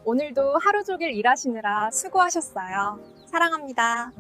오늘도 하루 종일 일하시느라 수고하셨어요. 사랑합니다.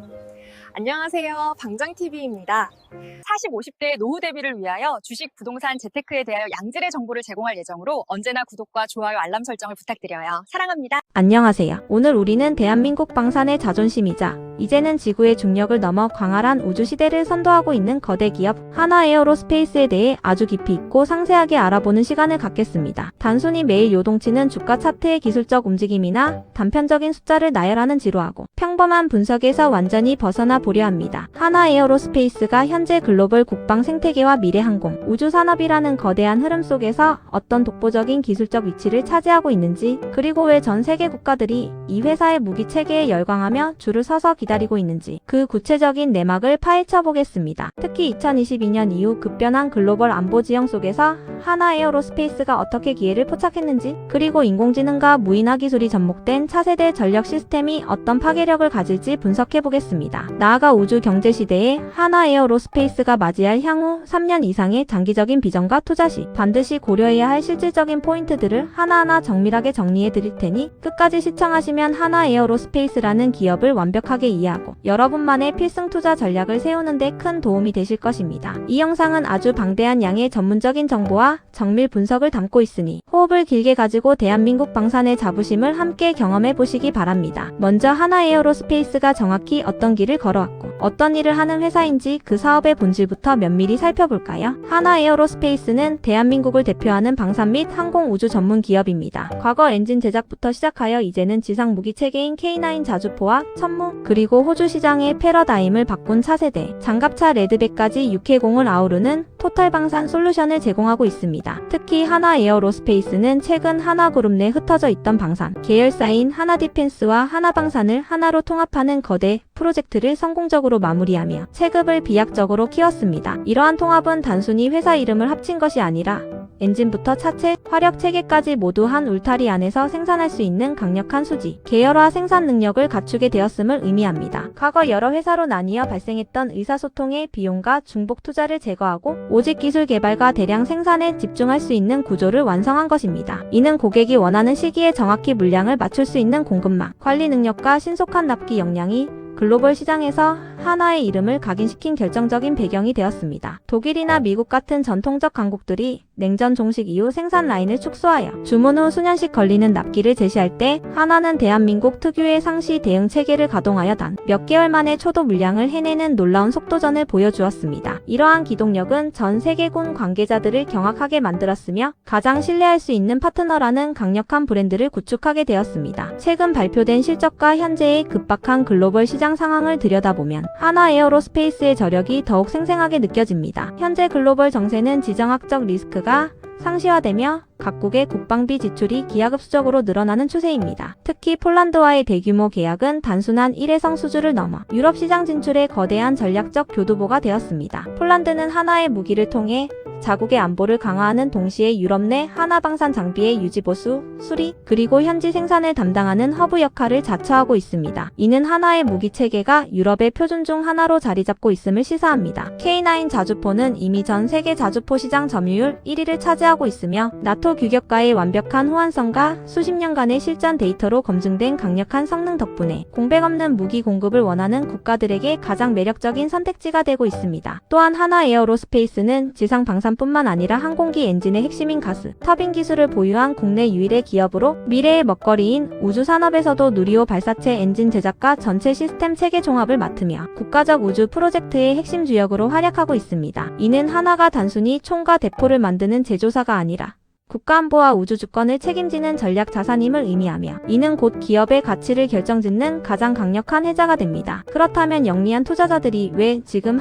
안녕하세요. 방정TV입니다. 40, 50대 노후 대비를 위하여 주식, 부동산, 재테크에 대하여 양질의 정보를 제공할 예정으로 언제나 구독과 좋아요, 알람 설정을 부탁드려요. 사랑합니다. 안녕하세요. 오늘 우리는 대한민국 방산의 자존심이자 이제는 지구의 중력을 넘어 광활한 우주 시대를 선도하고 있는 거대 기업 하나에어로스페이스에 대해 아주 깊이 있고 상세하게 알아보는 시간을 갖겠습니다. 단순히 매일 요동치는 주가 차트의 기술적 움직임이나 단편적인 숫자를 나열하는 지루하고 평범한 분석에서 완전히 벗어나 보려 합니다. 하나에어로스페이스가 현재 글로벌 국방 생태계와 미래 항공, 우주 산업이라는 거대한 흐름 속에서 어떤 독보적인 기술적 위치를 차지하고 있는지, 그리고 왜 전 세계 국가들이 이 회사의 무기 체계에 열광하며 줄을 서서 기다리고 있는지, 그 구체적인 내막을 파헤쳐 보겠습니다. 특히 2022년 이후 급변한 글로벌 안보 지형 속에서 하나에어로스페이스가 어떻게 기회를 포착했는지, 그리고 인공지능과 무인화 기술이 접목된 차세대 전력 시스템이 어떤 파괴력을 가질지 분석해 보겠습니다. 나아가 우주 경제 시대에 하나에어로스페이스가 맞이할 향후 3년 이상의 장기적인 비전과 투자 시 반드시 고려해야 할 실질적인 포인트들을 하나하나 정밀하게 정리해 드릴 테니 끝까지 시청하시면 하나에어로스페이스라는 기업을 완벽하게 이해하고 여러분만의 필승 투자 전략을 세우는 데 큰 도움이 되실 것입니다. 이 영상은 아주 방대한 양의 전문적인 정보와 정밀 분석을 담고 있으니 호흡을 길게 가지고 대한민국 방산의 자부심을 함께 경험해 보시기 바랍니다. 먼저 하나에어로스페이스가 정확히 어떤 길을 걸어왔고 어떤 일을 하는 회사인지 그 사업의 본질부터 면밀히 살펴볼까요? 하나에어로스페이스는 대한민국을 대표하는 방산 및 항공 우주 전문 기업입니다. 과거 엔진 제작부터 시작하여 이제는 지상 무기 체계인 K9 자주포와 천무, 그리고 호주 시장의 패러다임을 바꾼 차세대 장갑차 레드백까지 육해공을 아우르는 토탈 방산 솔루션을 제공하고 있습니다. 특히 하나에어로스페이스는 최근 하나그룹 내 흩어져 있던 방산 계열사인 하나디펜스와 하나방산을 하나로 통합하는 거대 프로젝트를 성공적으로 마무리하며 체급을 비약적으로 키웠습니다. 이러한 통합은 단순히 회사 이름을 합친 것이 아니라 엔진부터 차체, 화력 체계까지 모두 한 울타리 안에서 생산할 수 있는 강력한 수지, 계열화 생산 능력을 갖추게 되었음을 의미합니다. 과거 여러 회사로 나뉘어 발생했던 의사소통의 비용과 중복 투자를 제거하고 오직 기술 개발과 대량 생산에 집중할 수 있는 구조를 완성한 것입니다. 이는 고객이 원하는 시기에 정확히 물량을 맞출 수 있는 공급망, 관리 능력과 신속한 납기 역량이 글로벌 시장에서 하나의 이름을 각인시킨 결정적인 배경이 되었습니다. 독일이나 미국 같은 전통적 강국들이 냉전 종식 이후 생산 라인을 축소하여 주문 후 수년씩 걸리는 납기를 제시할 때 하나는 대한민국 특유의 상시 대응 체계를 가동하여 단 몇 개월 만에 초도 물량을 해내는 놀라운 속도전을 보여주었습니다. 이러한 기동력은 전 세계군 관계자들을 경악하게 만들었으며 가장 신뢰할 수 있는 파트너라는 강력한 브랜드를 구축하게 되었습니다. 최근 발표된 실적과 현재의 급박한 글로벌 시장 상황을 들여다보면 하나에어로스페이스의 저력이 더욱 생생하게 느껴집니다. 현재 글로벌 정세는 지정학적 리스크가 상시화되며 각국의 국방비 지출이 기하급수적으로 늘어나는 추세입니다. 특히 폴란드와의 대규모 계약은 단순한 일회성 수주를 넘어 유럽 시장 진출의 거대한 전략적 교두보가 되었습니다. 폴란드는 하나의 무기를 통해 자국의 안보를 강화하는 동시에 유럽 내 하나방산 장비의 유지보수, 수리, 그리고 현지 생산을 담당하는 허브 역할을 자처하고 있습니다. 이는 하나의 무기 체계가 유럽의 표준 중 하나로 자리 잡고 있음을 시사합니다. K9 자주포는 이미 전 세계 자주포 시장 점유율 1위를 차지하고 있으며 나토 규격과의 완벽한 호환성과 수십 년간의 실전 데이터로 검증된 강력한 성능 덕분에 공백 없는 무기 공급을 원하는 국가들에게 가장 매력적인 선택지가 되고 있습니다. 또한 하나에어로스페이스는 지상 방산 뿐만 아니라 항공기 엔진의 핵심인 가스, 터빈 기술을 보유한 국내 유일의 기업으로 미래의 먹거리인 우주 산업에서도 누리호 발사체 엔진 제작과 전체 시스템 체계 종합을 맡으며 국가적 우주 프로젝트의 핵심 주역으로 활약하고 있습니다. 이는 하나가 단순히 총과 대포를 만드는 제조사가 아니라 국가안보와 우주 주권을 책임지는 전략 자산임을 의미하며 이는 곧 기업의 가치를 결정짓는 가장 강력한 해자가 됩니다. 그렇다면 영리한 투자자들이 왜 지금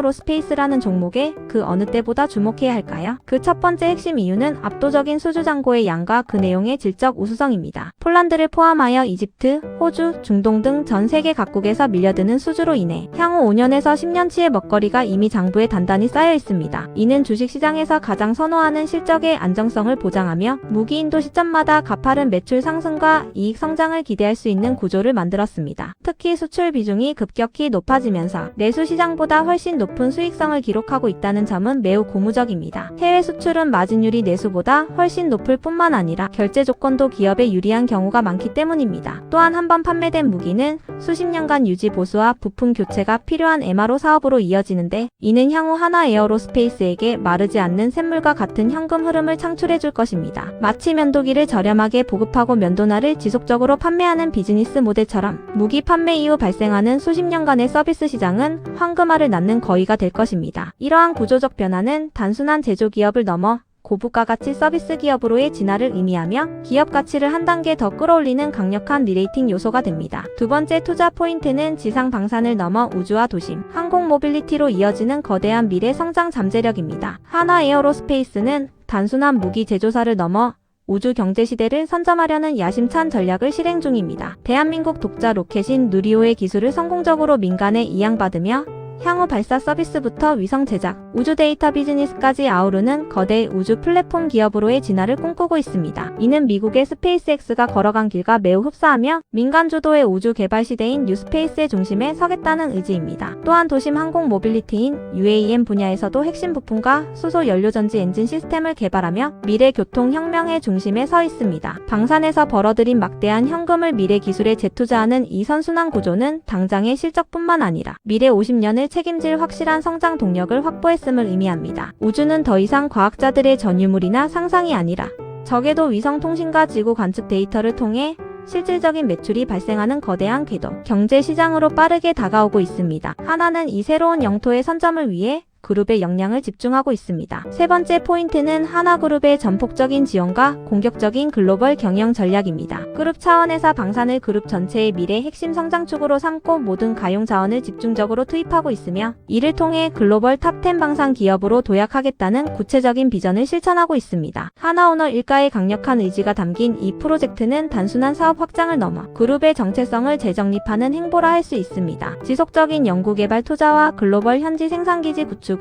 하나에어로스페이스라는 종목에 그 어느 때보다 주목해야 할까요? 그 첫 번째 핵심 이유는 압도적인 수주 잔고의 양과 그 내용의 질적 우수성입니다. 폴란드를 포함하여 이집트, 호주, 중동 등 전 세계 각국에서 밀려드는 수주로 인해 향후 5년에서 10년치의 먹거리가 이미 장부에 단단히 쌓여 있습니다. 이는 주식시장에서 가장 선호하는 실적의 안정성을 안정성을 보장하며 무기 인도 시점마다 가파른 매출 상승과 이익 성장을 기대할 수 있는 구조를 만들었습니다. 특히 수출 비중이 급격히 높아지면서 내수 시장보다 훨씬 높은 수익성을 기록하고 있다는 점은 매우 고무적입니다. 해외 수출은 마진율이 내수보다 훨씬 높을 뿐만 아니라 결제 조건도 기업에 유리한 경우가 많기 때문입니다. 또한 한번 판매된 무기는 수십 년간 유지 보수와 부품 교체가 필요한 MRO 사업으로 이어지는데 이는 향후 하나에어로스페이스에게 마르지 않는 샘물과 같은 현금 흐름을 창출해줄 것입니다. 마치 면도기를 저렴하게 보급하고 면도날을 지속적으로 판매하는 비즈니스 모델처럼 무기 판매 이후 발생하는 수십 년간의 서비스 시장은 황금알을 낳는 거위가 될 것입니다. 이러한 구조적 변화는 단순한 제조기업을 넘어 고부가 가치 서비스 기업으로의 진화를 의미하며 기업 가치를 한 단계 더 끌어올리는 강력한 리레이팅 요소가 됩니다. 두 번째 투자 포인트는 지상 방산을 넘어 우주와 도심, 항공 모빌리티로 이어지는 거대한 미래 성장 잠재력입니다. 하나에어로스페이스는 단순한 무기 제조사를 넘어 우주 경제 시대를 선점하려는 야심찬 전략을 실행 중입니다. 대한민국 독자 로켓인 누리호의 기술을 성공적으로 민간에 이양받으며 향후 발사 서비스부터 위성 제작, 우주 데이터 비즈니스까지 아우르는 거대 우주 플랫폼 기업으로의 진화를 꿈꾸고 있습니다. 이는 미국의 스페이스X가 걸어간 길과 매우 흡사하며 민간 주도의 우주 개발 시대인 뉴스페이스의 중심에 서겠다는 의지입니다. 또한 도심 항공 모빌리티인 UAM 분야에서도 핵심 부품과 수소 연료전지 엔진 시스템을 개발하며 미래 교통 혁명의 중심에 서 있습니다. 방산에서 벌어들인 막대한 현금을 미래 기술에 재투자하는 이 선순환 구조는 당장의 실적뿐만 아니라 미래 50년을 책임질 확실한 성장 동력을 확보했음을 의미합니다. 우주는 더 이상 과학자들의 전유물이나 상상이 아니라 적에도 위성 통신과 지구 관측 데이터를 통해 실질적인 매출이 발생하는 거대한 궤도, 경제 시장으로 빠르게 다가오고 있습니다. 하나는 이 새로운 영토의 선점을 위해 그룹의 역량을 집중하고 있습니다. 세 번째 포인트는 하나그룹의 전폭적인 지원과 공격적인 글로벌 경영 전략입니다. 그룹 차원에서 방산을 그룹 전체의 미래 핵심 성장축으로 삼고 모든 가용 자원을 집중적으로 투입하고 있으며 이를 통해 글로벌 탑10 방산 기업으로 도약하겠다는 구체적인 비전을 실천하고 있습니다. 하나오너 일가의 강력한 의지가 담긴 이 프로젝트는 단순한 사업 확장을 넘어 그룹의 정체성을 재정립하는 행보라 할 수 있습니다. 지속적인 연구개발 투자와 글로벌 현지 생산기지 구축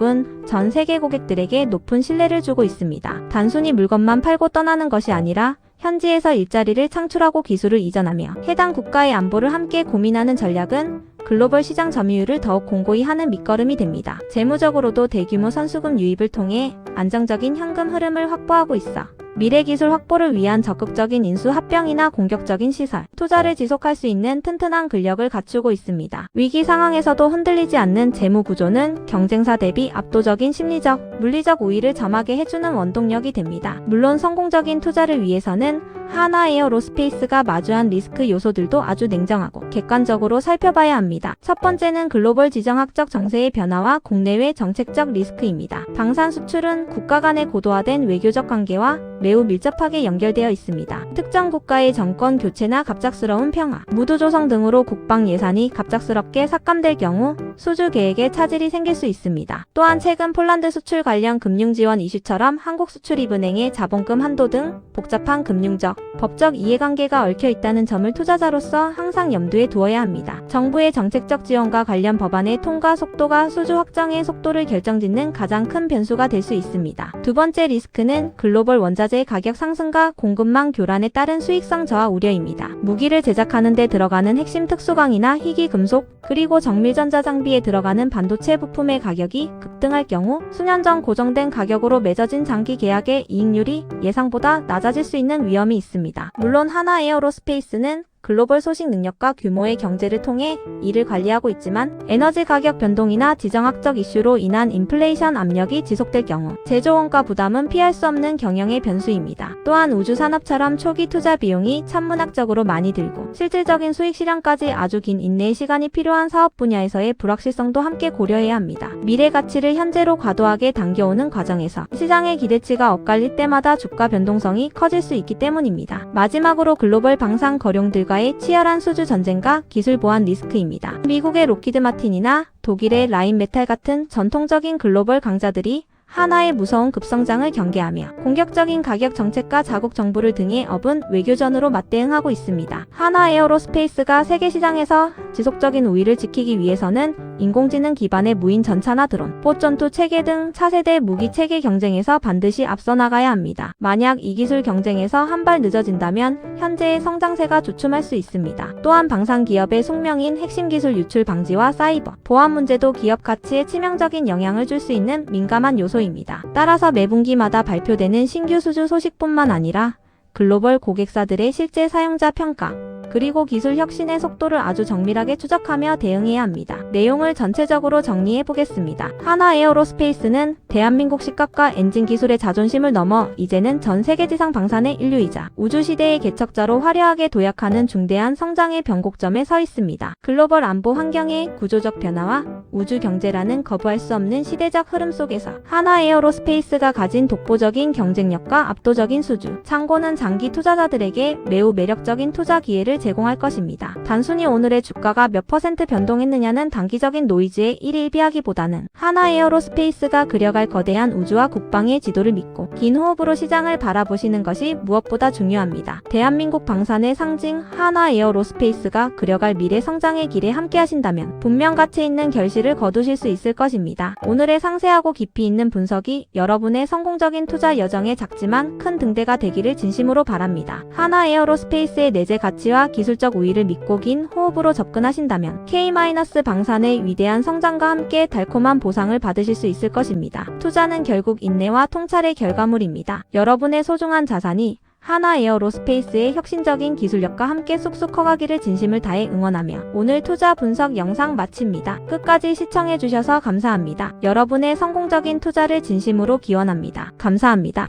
전 세계 고객들에게 높은 신뢰를 주고 있습니다. 단순히 물건만 팔고 떠나는 것이 아니라 현지에서 일자리를 창출하고 기술을 이전하며 해당 국가의 안보를 함께 고민하는 전략은 글로벌 시장 점유율을 더욱 공고히 하는 밑거름이 됩니다. 재무적으로도 대규모 선수금 유입을 통해 안정적인 현금 흐름을 확보하고 있어 미래 기술 확보를 위한 적극적인 인수 합병이나 공격적인 시설, 투자를 지속할 수 있는 튼튼한 근력을 갖추고 있습니다. 위기 상황에서도 흔들리지 않는 재무 구조는 경쟁사 대비 압도적인 심리적, 물리적 우위를 점하게 해주는 원동력이 됩니다. 물론 성공적인 투자를 위해서는 하나에어로스페이스가 마주한 리스크 요소들도 아주 냉정하고 객관적으로 살펴봐야 합니다. 첫 번째는 글로벌 지정학적 정세의 변화와 국내외 정책적 리스크입니다. 방산 수출은 국가 간의 고도화된 외교적 관계와 매우 밀접하게 연결되어 있습니다. 특정 국가의 정권 교체나 갑작스러운 평화, 무드 조성 등으로 국방 예산이 갑작스럽게 삭감될 경우 수주 계획에 차질이 생길 수 있습니다. 또한 최근 폴란드 수출 관련 금융 지원 이슈처럼 한국수출입은행의 자본금 한도 등 복잡한 금융적, 법적 이해관계가 얽혀 있다는 점을 투자자로서 항상 염두에 두어야 합니다. 정부의 정책적 지원과 관련 법안의 통과 속도가 수주 확정의 속도를 결정짓는 가장 큰 변수가 될 수 있습니다. 두 번째 리스크는 글로벌 원자재 가격 상승과 공급망 교란에 따른 수익성 저하 우려입니다. 무기를 제작하는 데 들어가는 핵심 특수광이나 희귀 금속, 그리고 정밀전자 장비에 들어가는 반도체 부품의 가격이 급등할 경우 수년 전 고정된 가격으로 맺어진 장기 계약의 이익률이 예상보다 낮아질 수 있는 위험이 있습니다. 물론 하나에어로스페이스는 글로벌 소식 능력과 규모의 경제를 통해 이를 관리하고 있지만 에너지 가격 변동이나 지정학적 이슈로 인한 인플레이션 압력이 지속될 경우 제조 원가 부담은 피할 수 없는 경영의 변수입니다. 또한 우주 산업처럼 초기 투자 비용이 천문학적으로 많이 들고 실질적인 수익 실현까지 아주 긴 인내의 시간이 필요한 사업 분야에서의 불확실성도 함께 고려해야 합니다. 미래 가치를 현재로 과도하게 당겨오는 과정에서 시장의 기대치가 엇갈릴 때마다 주가 변동성이 커질 수 있기 때문입니다. 마지막으로 글로벌 방산 거룡들과 치열한 수주 전쟁과 기술 보안 리스크입니다. 미국의 로키드 마틴이나 독일의 라인메탈 같은 전통적인 글로벌 강자들이 하나의 무서운 급성장을 경계하며 공격적인 가격 정책과 자국 정부를 등에 업은 외교전으로 맞대응하고 있습니다. 하나에어로스페이스가 세계 시장에서 지속적인 우위를 지키기 위해서는 인공지능 기반의 무인 전차나 드론, 보전투 체계 등 차세대 무기 체계 경쟁에서 반드시 앞서 나가야 합니다. 만약 이 기술 경쟁에서 한 발 늦어진다면 현재의 성장세가 주춤할 수 있습니다. 또한 방산 기업의 숙명인 핵심 기술 유출 방지와 사이버, 보안 문제도 기업 가치에 치명적인 영향을 줄 수 있는 민감한 요소입니다. 따라서 매분기마다 발표되는 신규 수주 소식뿐만 아니라 글로벌 고객사들의 실제 사용자 평가, 그리고 기술 혁신의 속도를 아주 정밀하게 추적하며 대응해야 합니다. 내용을 전체적으로 정리해 보겠습니다. 한화 에어로스페이스는 대한민국 식각과 엔진 기술의 자존심을 넘어 이제는 전 세계 지상 방산의 인류이자 우주 시대의 개척자로 화려하게 도약하는 중대한 성장의 변곡점에 서 있습니다. 글로벌 안보 환경의 구조적 변화와 우주 경제라는 거부할 수 없는 시대적 흐름 속에서 한화 에어로스페이스가 가진 독보적인 경쟁력과 압도적인 수주, 창고는 장기 투자자들에게 매우 매력적인 투자 기회를 제공할 것입니다. 단순히 오늘의 주가가 몇 퍼센트 변동했느냐는 단기적인 노이즈에 일일비하기보다는 한화 에어로스페이스가 그려갈 거대한 우주와 국방의 지도를 믿고 긴 호흡으로 시장을 바라보시는 것이 무엇보다 중요합니다. 대한민국 방산의 상징 한화 에어로스페이스가 그려갈 미래 성장의 길에 함께 하신다면 분명 가치 있는 결실을 거두실 수 있을 것입니다. 오늘의 상세하고 깊이 있는 분석이 여러분의 성공적인 투자 여정에 작지만 큰 등대가 되기를 진심으로 바랍니다. 한화 에어로스페이스의 내재 가치와 기술적 우위를 믿고 긴 호흡으로 접근하신다면 K-방산의 위대한 성장과 함께 달콤한 보상을 받으실 수 있을 것입니다. 투자는 결국 인내와 통찰의 결과물입니다. 여러분의 소중한 자산이 한화 에어로스페이스의 혁신적인 기술력과 함께 쑥쑥 커가기를 진심을 다해 응원하며 오늘 투자 분석 영상 마칩니다. 끝까지 시청해주셔서 감사합니다. 여러분의 성공적인 투자를 진심으로 기원합니다. 감사합니다.